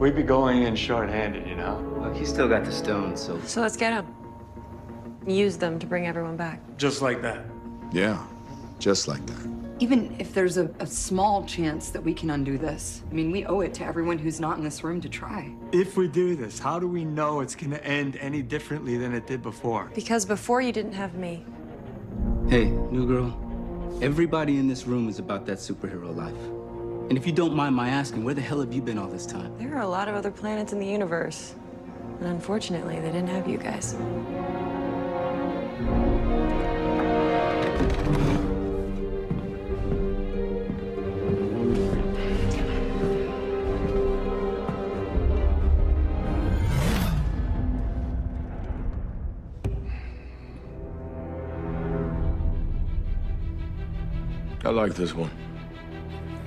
we'd be going in short-handed, you know? Look, he's still got the stones, so... So let's get them. Use them to bring everyone back. Just like that. Yeah, just like that. Even if there's a small chance that we can undo this, I mean, we owe it to everyone who's not in this room to try. If we do this, how do we know it's gonna end any differently than it did before? Because before you didn't have me. Hey, new girl. Everybody in this room is about that superhero life. And if you don't mind my asking, where the hell have you been all this time? There are a lot of other planets in the universe. And unfortunately, they didn't have you guys. I like this one.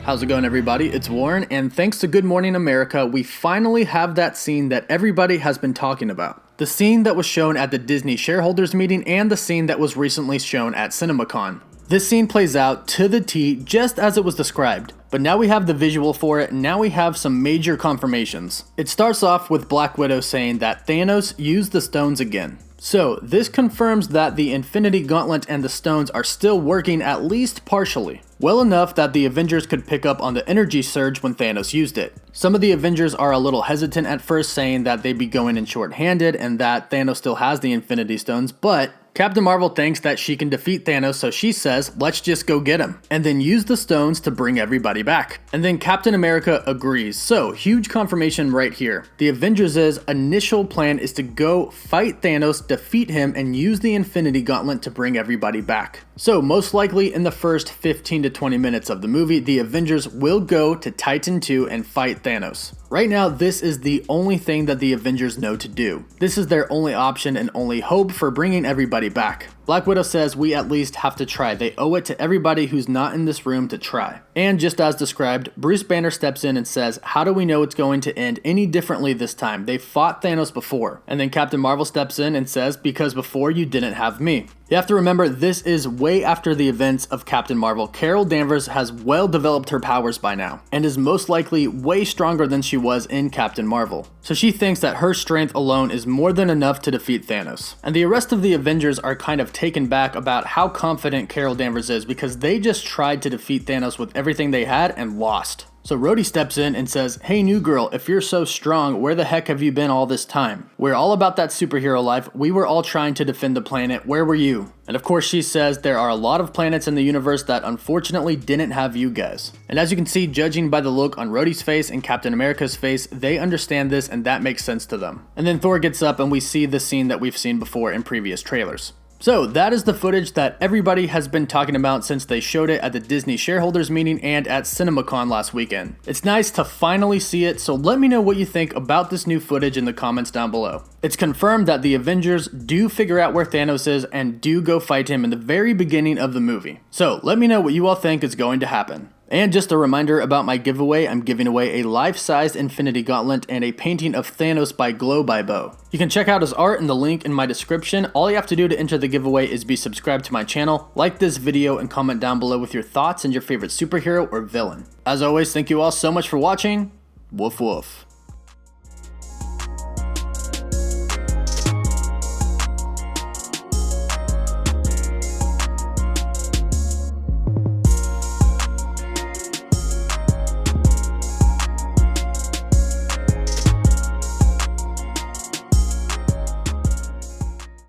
How's it going, everybody? It's Warren, and thanks to Good Morning America, we finally have that scene that everybody has been talking about. The scene that was shown at the Disney shareholders meeting and the scene that was recently shown at CinemaCon. This scene plays out to the T just as it was described, but now we have the visual for it, and now we have some major confirmations. It starts off with Black Widow saying that Thanos used the stones again. So, this confirms that the Infinity Gauntlet and the stones are still working at least partially. Well enough that the Avengers could pick up on the energy surge when Thanos used it. Some of the Avengers are a little hesitant at first, saying that they'd be going in short-handed and that Thanos still has the Infinity Stones, but Captain Marvel thinks that she can defeat Thanos, so she says, let's just go get him, and then use the stones to bring everybody back. And then Captain America agrees, so huge confirmation right here. The Avengers' initial plan is to go fight Thanos, defeat him, and use the Infinity Gauntlet to bring everybody back. So most likely in the first 15 to 20 minutes of the movie, the Avengers will go to Titan 2 and fight Thanos. Right now, this is the only thing that the Avengers know to do. This is their only option and only hope for bringing everybody back. Black Widow says we at least have to try. They owe it to everybody who's not in this room to try. And just as described, Bruce Banner steps in and says, how do we know it's going to end any differently this time? They fought Thanos before. And then Captain Marvel steps in and says, because before you didn't have me. You have to remember, this is way after the events of Captain Marvel. Carol Danvers has well developed her powers by now, and is most likely way stronger than she was in Captain Marvel. So she thinks that her strength alone is more than enough to defeat Thanos. And the rest of the Avengers are kind of taken back about how confident Carol Danvers is, because they just tried to defeat Thanos with everything they had and lost. So Rhodey steps in and says, hey new girl, if you're so strong, where the heck have you been all this time? We're all about that superhero life. We were all trying to defend the planet. Where were you? And of course she says there are a lot of planets in the universe that unfortunately didn't have you guys. And as you can see, judging by the look on Rhodey's face and Captain America's face, they understand this and that makes sense to them. And then Thor gets up and we see the scene that we've seen before in previous trailers. So that is the footage that everybody has been talking about since they showed it at the Disney shareholders meeting and at CinemaCon last weekend. It's nice to finally see it, so let me know what you think about this new footage in the comments down below. It's confirmed that the Avengers do figure out where Thanos is and do go fight him in the very beginning of the movie. So let me know what you all think is going to happen. And just a reminder about my giveaway, I'm giving away a life-sized Infinity Gauntlet and a painting of Thanos by Glow by Bo. You can check out his art in the link in my description. All you have to do to enter the giveaway is be subscribed to my channel, like this video, and comment down below with your thoughts and your favorite superhero or villain. As always, thank you all so much for watching. Woof woof.